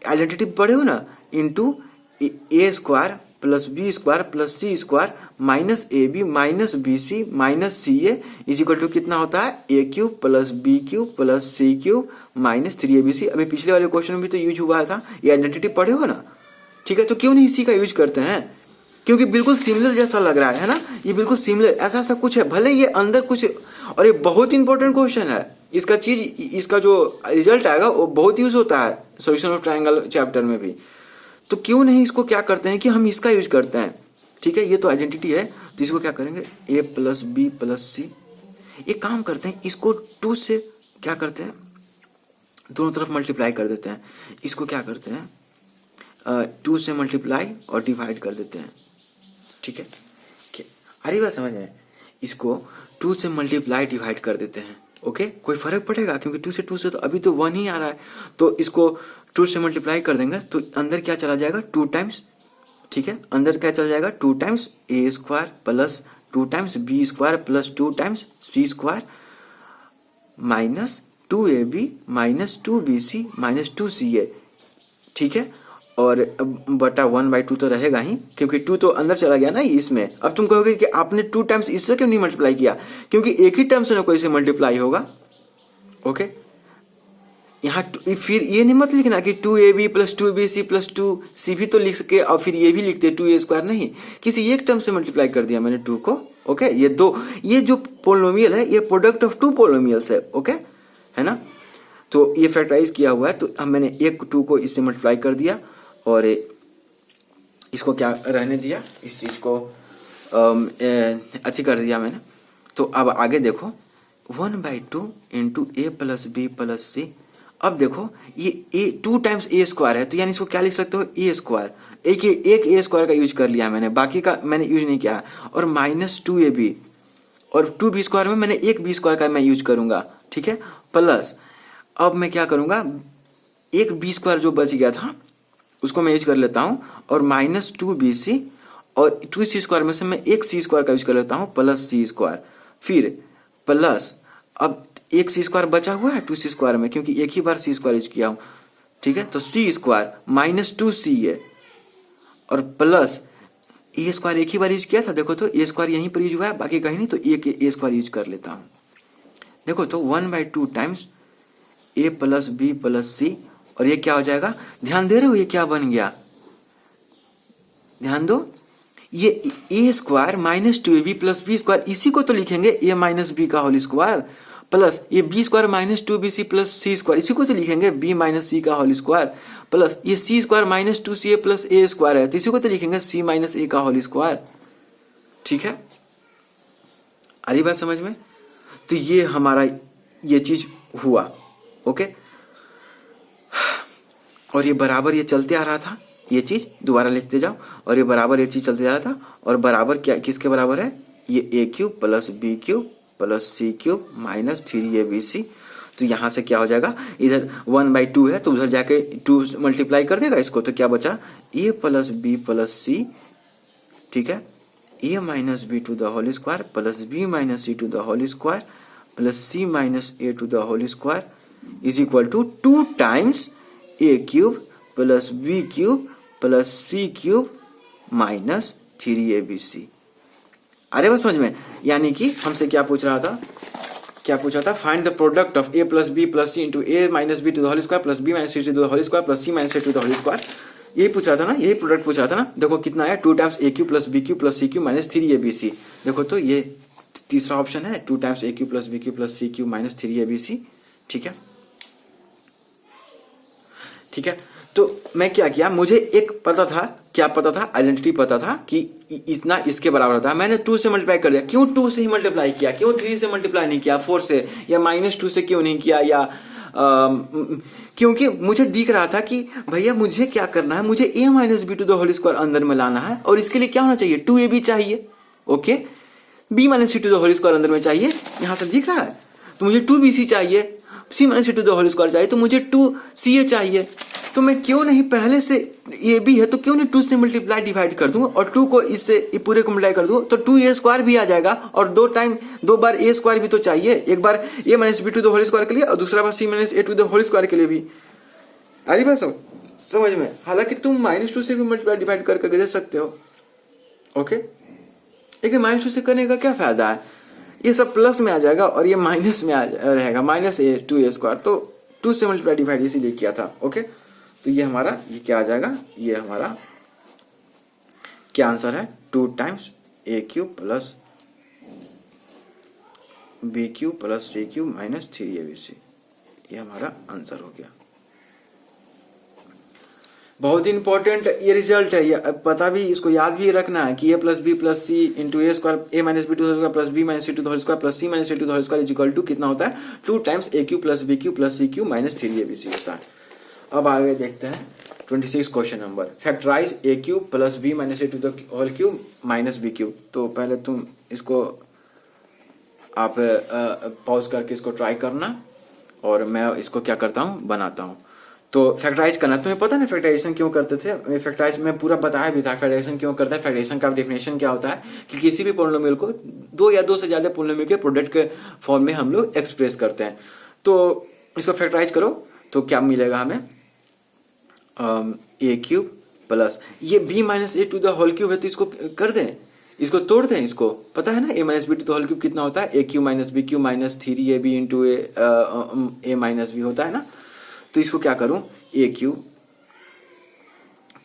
identity पढ़े हो ना, into A square plus B square plus C square minus A B minus B C minus C A is equal to कितना होता है, A cube plus B cube plus C cube minus 3abc। अभी पिछले वाले question में भी तो use हुआ था, ये आइडेंटिटी पढ़े हो ना, ठीक है। तो क्यों नहीं इसी का यूज करते हैं, क्योंकि बिल्कुल सिमिलर जैसा लग रहा है ना, ये बिल्कुल सिमिलर ऐसा ऐसा कुछ है, भले ये अंदर कुछ, और ये बहुत इंपॉर्टेंट क्वेश्चन है। इसका चीज, इसका जो रिजल्ट आएगा वो बहुत यूज होता है सॉल्यूशन ऑफ ट्रायंगल चैप्टर में भी। तो क्यों नहीं इसको क्या करते हैं कि हम इसका यूज करते हैं, ठीक है। ये तो आइडेंटिटी है, तो इसको क्या करेंगे, ए प्लस बी प्लस सी। एक काम करते हैं, इसको 2 से क्या करते हैं, दोनों तरफ मल्टीप्लाई कर देते हैं। इसको क्या करते हैं 2 से मल्टीप्लाई और डिवाइड कर देते हैं, ठीक है। अरे बात समझ में, इसको 2 से मल्टीप्लाई डिवाइड कर देते हैं, ओके। कोई फर्क पड़ेगा, क्योंकि 2 से तो अभी तो 1 ही आ रहा है। तो इसको 2 से मल्टीप्लाई कर देंगे तो अंदर क्या चला जाएगा, 2 टाइम्स, ठीक है। अंदर क्या चला जाएगा, 2 times A square plus 2 times B square plus 2 times C square minus 2ab minus 2bc minus 2ca, ठीक है। और बटा 1/2 तो रहेगा ही, क्योंकि 2 तो अंदर चला गया ना इसमें। अब तुम कहोगे कि आपने 2 टाइम्स इससे क्यों नहीं मल्टीप्लाई किया, क्योंकि एक ही टर्म से ना कोई से मल्टीप्लाई होगा, ओके। यहाँ फिर ये नहीं मत लिखना कि 2ab plus 2bc plus 2c भी तो लिख सके, और फिर ये भी लिखते 2a स्क्वायर, नहीं, किसी एक टर्म से मल्टीप्लाई कर दिया मैंने 2 को, ओके। ये जो पोलिनोमियल है ये प्रोडक्ट ऑफ 2 पोलिनोमियल्स है, ओके, है ना। तो ये फैक्टराइज किया हुआ है, तो हम मैंने एक 2 को इससे मल्टीप्लाई कर दिया और इसको क्या रहने दिया, इस चीज को अच्छी कर दिया मैंने। तो अब आगे देखो 1/2 इंटू ए प्लस बी प्लस सी। अब देखो ये ए 2 टाइम्स ए स्क्वायर है, तो यानी इसको क्या लिख सकते हो, ए स्क्वायर। एक ए स्क्वायर का यूज कर लिया मैंने, बाकी का मैंने यूज नहीं किया। और माइनस 2ab और 2b स्क्वायर में मैंने एक बी स्क्वायर का मैं यूज करूंगा, ठीक है। प्लस अब मैं क्या करूंगा, एक बी स्क्वायर जो बच गया था उसको मैं यूज कर लेता हूं, और माइनस 2bc और 2c स्क्वायर में से मैं एक सी स्क्वायर का यूज कर लेता हूं प्लस सी स्क्वायर। फिर प्लस, अब एक सी स्क्वायर बचा हुआ है 2c² में, क्योंकि एक ही बार c² यूज किया हूं, ठीक है, तो c² माइनस 2c है, और प्लस a² एक ही बार यूज किया था, देखो तो a² यहीं पर यूज हुआ है, बाकी कहीं नहीं, तो a² यूज कर लेता हूं। देखो तो 1/2 times a plus b plus c, और ये क्या हो जाएगा, ध्यान दे रहे हो ये क्या बन गया, ध्यान दो, ये a² minus 2ab plus b², इसी को तो लिखेंगे a माइनस b का होल स्क्वायर, प्लस ये b² minus 2bc plus c², इसी को तो लिखेंगे b माइनस c का होल स्क्वायर, प्लस ये c² minus 2ca plus a² है, तो इसी को तो लिखेंगे c माइनस a का होल स्क्वायर। ठीक है, आ रही बात समझ में? तो ये हमारा ये चीज हुआ, ओके, और ये बराबर ये चलते आ रहा था, ये चीज दोबारा लिखते जाओ, और ये बराबर ये चीज चलते जा रहा था, और बराबर क्या किसके बराबर है, ये a³ plus b³ plus c³ minus 3abc। तो यहां से क्या हो जाएगा, इधर 1/2 है तो उधर जाके 2 मल्टीप्लाई कर देगा इसको, तो क्या बचा, a plus b plus c, ठीक है, a minus b to the whole square plus b minus c to the whole square plus c minus a to the whole square is equal to 2 times a³ plus b³ plus c³ minus 3abc। अरे बस समझ में, यानी कि हमसे क्या पूछ रहा था, find the product of a plus b plus c into a minus b to the whole square plus b minus c to the whole square plus c minus a to the whole square. यही पूछ रहा था ना, यही product पूछ रहा था ना। देखो कितना है, 2 times a³ plus b³ plus c³ minus 3abc। देखो तो ये तीसरा ऑप्शन है, 2 times a³ plus b³ plus c³ minus 3abc। ठीक है, ठीक है, तो मैं क्या किया, मुझे एक पता था, क्या पता था, आइडेंटिटी पता था कि इतना इसके बराबर था, मैंने 2 से मल्टीप्लाई कर दिया। क्यों 2 से ही मल्टीप्लाई किया, क्यों 3 से मल्टीप्लाई नहीं किया, 4 से या -2 से क्यों नहीं किया, या क्योंकि मुझे दिख रहा था कि भैया मुझे क्या करना है, मुझे a minus b to the whole square अंदर में लाना है, और इसके लिए क्या होना चाहिए, 2ab चाहिए, okay, b minus c to the whole square अंदर में चाहिए, यहां से दिख रहा है, तो मुझे 2bc चाहिए, c minus c to the whole square चाहिए, तो मुझे 2ca चाहिए। तो मैं क्यों नहीं पहले से ये भी है तो क्यों नहीं 2 से मल्टीप्लाई डिवाइड कर दूं, और 2 को इससे पूरे को मल्टीप्लाई कर दूं, तो 2a² भी आ जाएगा, और 2 बार a² भी तो चाहिए, एक बार a minus b to the whole square के लिए और दूसरा बार c minus a to the whole square के लिए भी। अरे बात समझ में, हालांकि तुम -2 से भी मल्टीप्लाई डिवाइड करके दे सकते हो, ओके, लेकिन -2 से करने का क्या फायदा है, ये सब प्लस में आ जाएगा और ये माइनस में रहेगा, माइनस 2a², तो 2 से मल्टीप्लाई डिवाइड इसीलिए किया था, ओके। तो ये हमारा ये क्या आ जाएगा, ये हमारा क्या आंसर है, 2 times a³ plus b³ plus c³ minus 3abc, ये हमारा आंसर हो गया। बहुत ही इंपॉर्टेंट ये रिजल्ट है, ये पता भी, इसको याद भी रखना है कि a plus b plus c into a minus b to the whole square plus b minus c to the whole square plus c minus a to the whole square is equal to कितना होता है, 2 times a³ plus b³ plus c³ minus 3abc होता है। अब आगे देखते हैं 26 question number, factorise a³ plus b minus a to the whole cube minus b³। तो पहले तुम इसको आप पॉज करके इसको ट्राई करना, और मैं इसको क्या करता हूँ, बनाता हूँ। तो फैक्टराइज करना, तुम्हें पता ना फैक्टराइजेशन क्यों करते थे, फैक्टराइज में पूरा बताया भी था फैक्टराइजेशन क्यों करता है। फैक्टराइजेशन का डेफिनेशन क्या होता है कि किसी भी पॉलिनोमियल को 2 या 2 से ज्यादा पॉलिनोमियल के प्रोडक्ट के फॉर्म में हम लोग एक्सप्रेस करते हैं। तो इसको फैक्टराइज करो तो क्या मिलेगा हमें, a³ प्लस ये b minus a to the whole cube है, तो इसको कर दें, इसको तोड़ दें, इसको पता है ना a minus b to the whole cube कितना होता है, a³ minus b³ minus 3ab into a minus b होता है ना। तो इसको क्या करूं, a³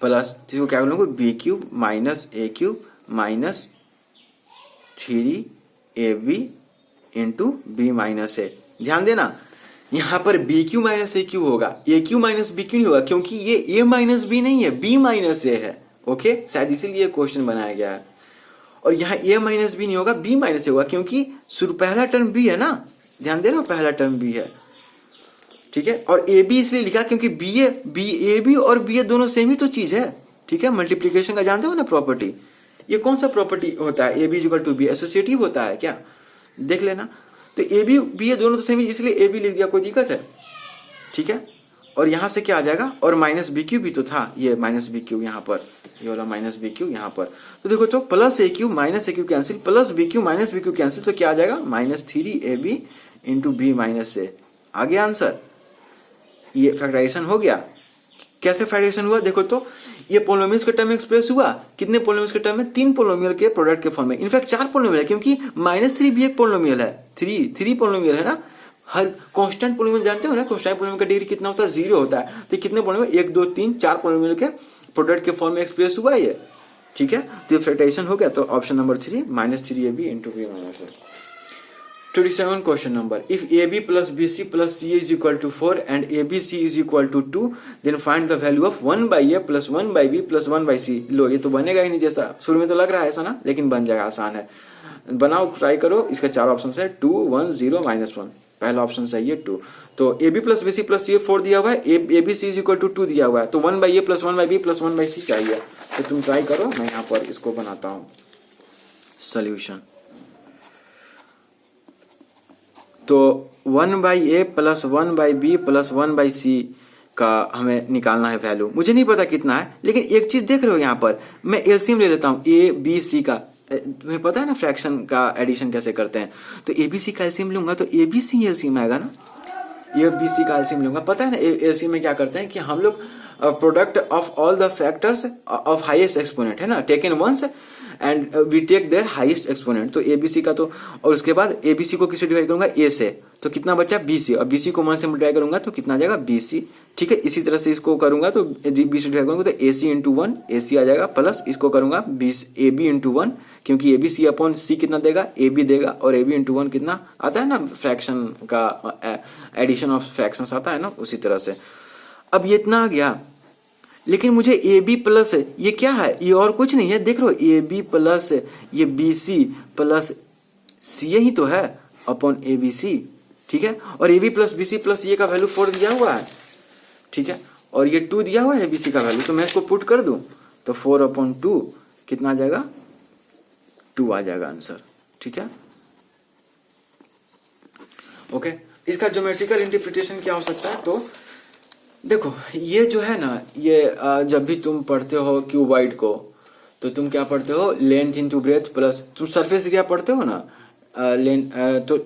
प्लस, इसको क्या करूंगा, b³ minus a³ minus 3ab into b minus a। ध्यान देना यहां पर BQ माइनस AQ होगा, AQ माइनस BQ नहीं होगा, क्योंकि ये A माइनस B नहीं है, B माइनस A है, ओके, शायद इसीलिए क्वेश्चन बनाया गया है। और यहाँ A माइनस B नहीं होगा, B माइनस A होगा, क्योंकि शुरू पहला टर्म B है ना, ध्यान दे रहे हो, पहला टर्म B है, ठीक है। और AB इसलिए लिखा क्योंकि AB और BA दोनों सेम ही तो चीज है, ठीक है। मल्टीप्लीकेशन का जानते हो ना प्रॉपर्टी, ये कौन सा प्रॉपर्टी होता है, AB equal to B, associative होता है क्या, देख लेना। तो AB BA दोनों तो सेम ही, इसलिए AB लिख दिया, कोई दिक्कत है, ठीक है। और यहाँ से क्या आ जाएगा, और माइनस बी क्यूब भी तो था, ये माइनस बी क्यूब यहाँ पर, ये वाला माइनस बी क्यूब यहाँ पर। तो देखो तो plus A cube minus A cube cancel, plus B cube minus B cube cancel, तो क्या आ जाएगा minus 3ab into B minus A. आ गया आंसर। ये फैक्टराइजेशन हो गया। कैसे फैक्टराइजेशन हुआ देखो तो, ये पोलिनोमियल्स के टर्म में एक्सप्रेस हुआ। कितने पोलिनोमियल्स के टर्म में? 3 पोलिनोमियल के प्रोडक्ट के फॉर्म में। इनफैक्ट 4 पोलिनोमियल है, क्योंकि -3 भी एक पोलिनोमियल है। 3 पोलिनोमियल है ना। हर कांस्टेंट पोलिनोमियल जानते हो ना, कांस्टेंट पोलिनोमियल का डिग्री कितना होता है? 0 होता है। तो कितने पोलिनोमियल? 1 2 3 4 पोलिनोमियल के प्रोडक्ट के फॉर्म में एक्सप्रेस हुआ ये। ठीक है, तो ये फैक्टराइजेशन हो गया। तो option number 3 -3ab into B minus a. 27 question number, if AB plus BC plus CA is equal to 4 and ABC is equal to 2 then find the value of 1 by A plus 1 by B plus 1 by C। लो ये तो बनेगा ही नहीं, जैसा शुरू में तो लग रहा है ऐसा ना, लेकिन बन जाएगा, आसान है। बनाओ, ट्राई करो। इसका 4 ऑप्शन है 2 1 0 -1। पहला ऑप्शन सही है 2। तो AB plus BC plus CA 4 दिया हुआ है, ABC is equal to 2 दिया हुआ है, तो 1 by A plus 1 by B plus 1 by C चाहिए। तो तुम ट्राई करो, मैं यहाँ पर इसको बनाता हूँ सोल्यूशन। तो 1 by A plus 1 by B plus 1 by C का हमें निकालना है वैल्यू। मुझे नहीं पता कितना है, लेकिन एक चीज देख रहे हो यहाँ पर, मैं एलसीएम ले लेता हूँ ए बी सी का। तुम्हें पता है ना फ्रैक्शन का एडिशन कैसे करते हैं। तो ए बी सी का एलसीएम लूंगा तो ए बी सी एलसीएम आएगा ना, ए बी सी का एलसीएम लूंगा। पता है ना एलसीएम में क्या करते हैं कि हम लोग product of all the factors of highest exponent है ना, taken once and we take their highest exponent. तो एबीसी का तो, और उसके बाद एबीसी को किससे डिवाइड करूंगा? ए से, तो कितना बचा? बीसी, और बीसी को 1 से मल्टीप्लाई करूंगा तो कितना आ जाएगा? बीसी। ठीक है, इसी तरह से इसको करूंगा तो बी से डिवाइड करूंगा तो एसी इंटू 1 एसी आ जाएगा, प्लस इसको करूंगा ए बी इंटू 1, क्योंकि ए बी सी अपॉन सी कितना देगा? ए बी देगा, और ए बी इंटू 1 कितना आता है ना, फ्रैक्शन का एडिशन ऑफ फ्रैक्शंस आता है ना, उसी तरह से। अब ये इतना आ गया, लेकिन मुझे ए बी प्लस, ये क्या है? ये और कुछ नहीं है, देख रहे हो, ए बी प्लस ये बी सी प्लस सी ही तो है अपॉन ए बी सी। ठीक है, और A B plus B C plus ये का वैल्यू 4 दिया हुआ है। ठीक है, और ये 2 दिया हुआ है ए बी सी का वैल्यू, तो मैं इसको पुट कर दूं तो 4 अपॉन 2 कितना आ जाएगा? 2 आ जाएगा आंसर। ठीक है, ओके। इसका ज्योमेट्रिकल इंटरप्रिटेशन क्या हो सकता है? तो देखो, ये जो है ना, ये जब भी तुम पढ़ते हो क्यूबॉइड को, तो तुम क्या पढ़ते हो? लेंथ इंटू ब्रेथ प्लस, तुम सरफेस एरिया पढ़ते हो ना, तो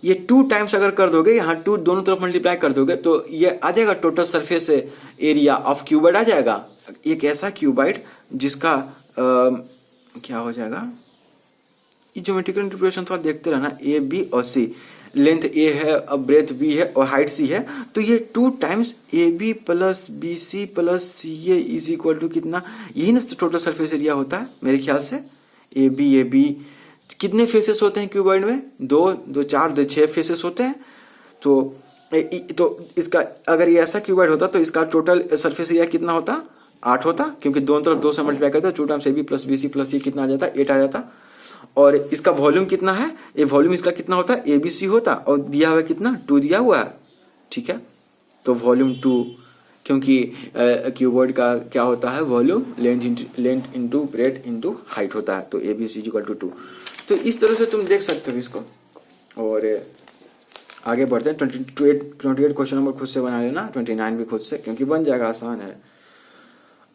ये 2 टाइम्स अगर कर दोगे, यहाँ 2 दोनों तरफ मल्टीप्लाई कर दोगे तो ये आ जाएगा total surface area of cuboid आ जाएगा। एक ऐसा क्यूबॉइड जिसका क्या हो जाएगा? ये ज्योमेट्रिकल इंटरप्रिटेशन तो आप देखते रहना। ए बी और सी, लेंथ ए है, अब ब्रेथ बी है और हाइट सी है, तो ये 2 times A B plus B C plus C A is equal to कितना? यही ना टोटल सरफेस एरिया होता है मेरे ख्याल से। ए बी कितने फेसेस होते हैं क्यूबॉइड में? 2 2 4 2 6 फेसेस होते हैं। तो इसका अगर ये ऐसा क्यूबॉइड होता तो इसका टोटल सरफेस एरिया कितना होता? 8 होता, क्योंकि दोनों तरफ 2 से मल्टीप्लाई करते 2 times A B plus B C plus C कितना आ जाता? 8 आ जाता। और इसका वॉल्यूम कितना है? ये वॉल्यूम इसका कितना होता है? एबीसी होता, और दिया हुआ कितना? 2 दिया हुआ है। ठीक है, तो वॉल्यूम 2, क्योंकि क्यूबॉइड का क्या होता है? Volume length into breadth into height होता है, तो एबीसी इक्वल टू 2। तो इस तरह से तुम देख सकते हो इसको। और आगे बढ़ते हैं। 28 क्वेश्चन नंबर खुद से बना लेना, 29 भी खुद से, क्योंकि बन जाएगा, आसान है।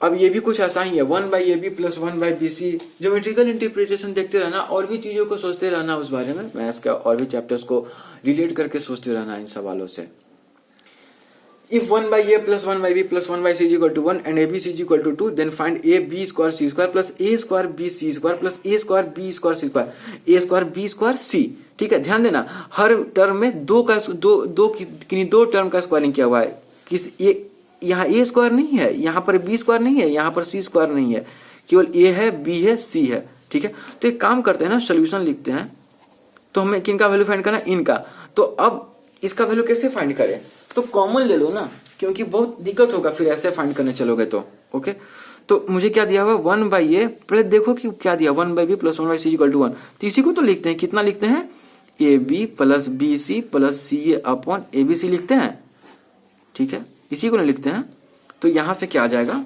अब ये भी कुछ ऐसा ही है, 1 by a B plus 1 by b c. Geometrical interpretation देखते रहना, और भी चीजों को सोचते रहना उस बारे में, मैथ्स का और भी चैप्टर्स को रिलेट करके सोचते रहना इन सवालों से। If 1 by a plus 1 by b plus 1 by c is equal to 1 and abc is equal to 2, then find a b square c square plus a square b c square plus a square b square c square, a square b square c। ठीक है, ध्यान देना, हर term में दो term का squaring किया हुआ है। किस ये यहाँ ए स्क्वायर नहीं है, यहाँ पर बी स्क्वायर नहीं है, यहाँ पर सी स्क्वायर नहीं है, केवल ए है, बी है, सी है। ठीक है, तो एक काम करते हैं ना, सोल्यूशन लिखते हैं। तो हमें किनका वैल्यू फाइंड करना? इनका। तो अब इसका वैल्यू कैसे फाइंड करें? तो कॉमन ले लो ना, क्योंकि बहुत दिक्कत होगा फिर ऐसे फाइंड करने चलोगे तो। ओके, तो मुझे क्या दिया हुआ? 1 बाई ए, पहले देखो कि क्या दिया, 1 by B plus 1 by c equal to 1। तो इसी को तो लिखते हैं, कितना लिखते हैं? A B plus B C plus C a upon a B c लिखते हैं। ठीक है, इसी को ना लिखते हैं। तो यहां से क्या आ जाएगा?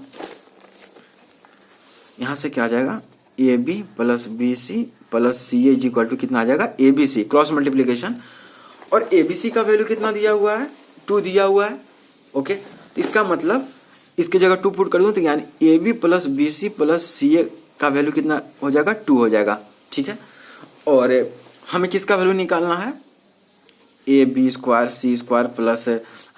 यहां से क्या आ जाएगा? A B plus B C plus C A equal to कितना आ जाएगा? A B C, cross multiplication. और ए बी सी का वैल्यू कितना दिया हुआ है? 2 दिया हुआ है। ओके, तो इसका मतलब इसकी जगह 2 पुट कर दूँ तो यानी A B plus B C plus C A का वैल्यू कितना हो जाएगा, 2 हो जाएगा। ठीक है, और हमें किसका वैल्यू निकालना है, A B square C square plus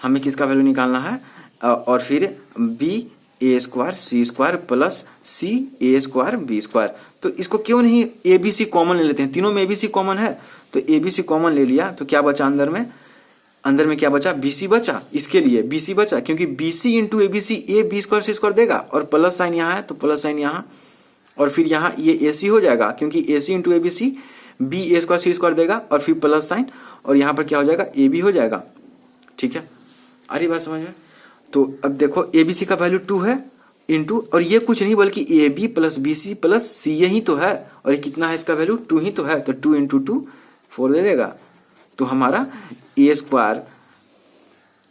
हमें किसका वैल्यू निकालना है, और फिर B A square C square plus C A square B square. तो इसको क्यों नहीं ए बी सी कॉमन ले लेते हैं, तीनों में ए बी सी कॉमन है, तो ए बी सी कॉमन ले लिया तो क्या बचा अंदर में क्या बचा, बी सी बचा। इसके लिए बी सी बचा क्योंकि B C into A B C A B square C square देगा, और प्लस साइन यहाँ है तो प्लस साइन यहाँ, और फिर यहाँ ये ए सी हो जाएगा क्योंकि A C into A B C B A square C square देगा, और फिर प्लस साइन, और यहाँ पर क्या हो जाएगा, ए बी हो जाएगा। ठीक है, आ रही बात समझ में। तो अब देखो ए बी सी का वैल्यू 2 है इंटू, और ये कुछ नहीं बल्कि A B plus B C plus C यही तो है, और ये कितना है इसका वैल्यू 2 ही तो है, तो 2 इंटू 2 4 दे देगा। तो हमारा A square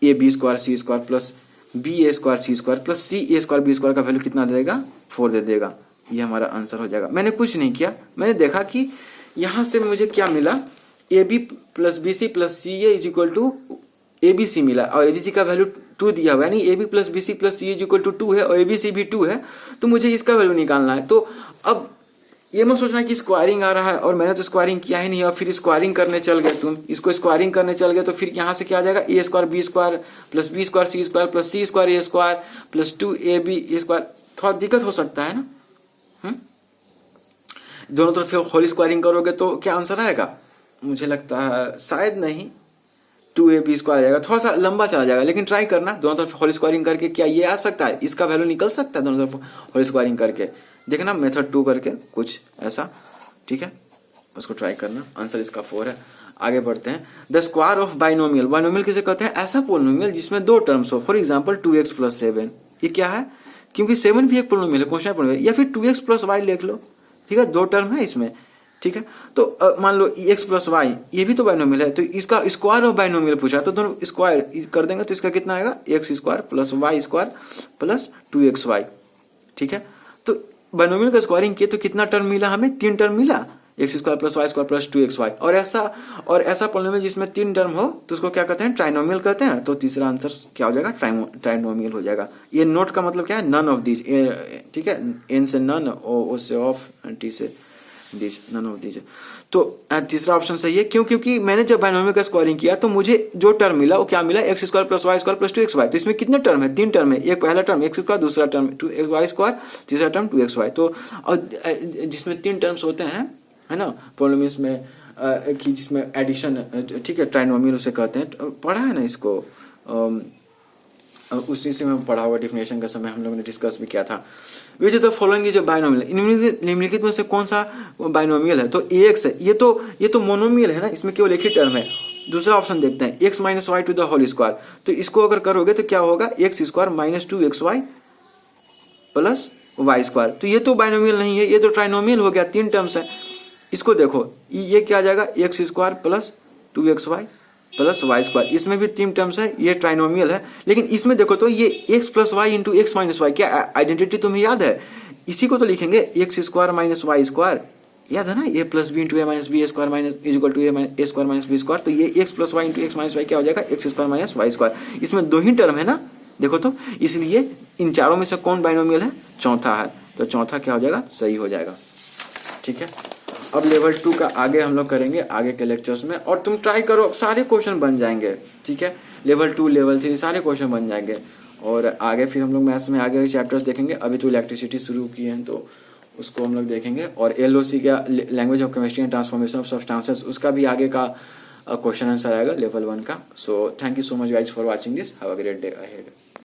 A B square C square plus B A square C square plus C A square B square का वैल्यू कितना दे देगा, 4 दे देगा। ये हमारा आंसर हो जाएगा। मैंने कुछ नहीं किया, मैंने देखा कि यहाँ से मुझे क्या मिला, A B plus B C plus C A is equal to A B C मिला, और ए बी सी का वैल्यू 2 दिया हुआ है, यानी A B plus B C plus C is equal to 2 है, और ए बी सी भी 2 है, तो मुझे इसका वैल्यू निकालना है। तो अब ये मत सोचना कि स्क्वायरिंग आ रहा है, और मैंने तो स्क्वायरिंग किया ही नहीं, और फिर स्क्वायरिंग करने चल गए तुम, इसको स्क्वायरिंग करने चल गए तो फिर यहाँ से क्या आ जाएगा, A square B square plus B square C square plus C square A square plus 2 A B A square. थोड़ा दिक्कत हो सकता है ना, दोनों तरफ होल स्क्वायरिंग करोगे तो क्या आंसर आएगा, मुझे लगता है शायद नहीं, 2 ए बी स्क्वायर आ जाएगा, थोड़ा सा लंबा चला जाएगा, लेकिन ट्राई करना दोनों तरफ होल स्क्वायरिंग करके, क्या ये आ सकता है, इसका वैल्यू निकल सकता है दोनों तरफ होल स्क्वायरिंग करके, देखना मेथड 2 करके कुछ ऐसा। ठीक है, उसको ट्राई करना, आंसर इसका 4 है। आगे बढ़ते हैं, the square of binomial, binomial किसे कहते हैं, ऐसा पोलिनोमियल जिसमें 2 टर्म्स हो, फॉर एग्जाम्पल 2x प्लस 7, ये क्या है, क्योंकि 7 भी एक पोलिनोमियल है, क्वेश्चन पोलिनोमियल, या फिर 2x प्लस वाई लिख लो। ठीक है, 2 टर्म है इसमें। ठीक है, तो मान लो x प्लस वाई, ये भी तो बाइनोमियल है, तो इसका स्क्वायर ऑफ बाइनोमियल पूछा, तो दोनों स्क्वायर कर देंगे तो इसका कितना आएगा, X square plus Y square plus 2xy। ठीक है, तो बाइनोमियल का स्क्वायरिंग किए तो कितना टर्म मिला हमें, 3 टर्म मिला, X square plus Y square plus 2xy। और ऐसा पोलिनोमियल जिसमें 3 टर्म हो तो उसको क्या कहते हैं, ट्राइनोमियल कहते हैं। तो तीसरा आंसर क्या हो जाएगा, ट्राइनोमियल हो जाएगा। ये नोट का मतलब क्या है, नन ऑफ दिस। ठीक है, एन से नन, ओ से ऑफ, टी से दिस, नन ऑफ दिस। तो तीसरा ऑप्शन सही है, क्यों, क्योंकि मैंने जब बाइनोमियल का स्क्वायरिंग किया तो मुझे जो टर्म मिला वो क्या मिला, X square plus Y square plus 2xy। तो इसमें कितने टर्म है, 3 टर्म है, एक पहला टर्म एक्स स्क्वायर, दूसरा टर्म 2y स्क्वायर, तीसरा टर्म 2xy। तो और जिसमें 3 टर्म्स होते हैं, है ना, पोलिनोमियल्स में कि जिसमें एडिशन, ठीक है, ट्राइनोमियल उसे कहते हैं, पढ़ा है ना इसको, उसी से मैं पढ़ा हुआ, डिफिनेशन का समय हम लोगों ने डिस्कस भी किया था। Which of the following is a binomial, निम्नलिखित में से कौन सा बाइनोमियल है, तो ax है, ये तो मोनोमियल है ना, इसमें केवल एक ही टर्म है। दूसरा ऑप्शन देखते हैं, x minus Y to the whole square, तो इसको अगर करोगे तो क्या होगा, X square minus 2xy plus Y square. तो ये तो बाइनोमियल नहीं है, ये तो ट्राइनोमियल हो गया, 3 टर्म्स है। इसको देखो, ये क्या आ जाएगा, x square plus 2xy plus Y square, इसमें भी 3 टर्म्स है, ये ट्राइनोमियल है। लेकिन इसमें देखो तो ये x plus Y into X minus Y, क्या आइडेंटिटी तुम्हें याद है, इसी को तो लिखेंगे, X square minus Y square, याद है ना, A plus B into A minus B square minus is equal to A square minus B square. तो ये x plus Y into X minus Y क्या हो जाएगा, x square minus Y square. इसमें 2 ही term है ना, देखो तो, इसलिए इन चारों में से कौन बाइनोमियल है, चौथा है, तो चौथा क्या हो जाएगा, सही हो जाएगा। ठीक है, अब लेवल 2 का आगे हम लोग करेंगे आगे के लेक्चर्स में, और तुम ट्राई करो, सारे क्वेश्चन बन जाएंगे। ठीक है, लेवल 2 लेवल 3 सारे क्वेश्चन बन जाएंगे, और आगे फिर हम लोग मैथ्स में आगे चैप्टर्स देखेंगे। अभी तो इलेक्ट्रिसिटी शुरू की है तो उसको हम लोग देखेंगे, और LOC का language of chemistry and transformation of substances, उसका भी आगे का क्वेश्चन आंसर आएगा लेवल 1 का। So thank you so much guys for watching this, have a great day ahead.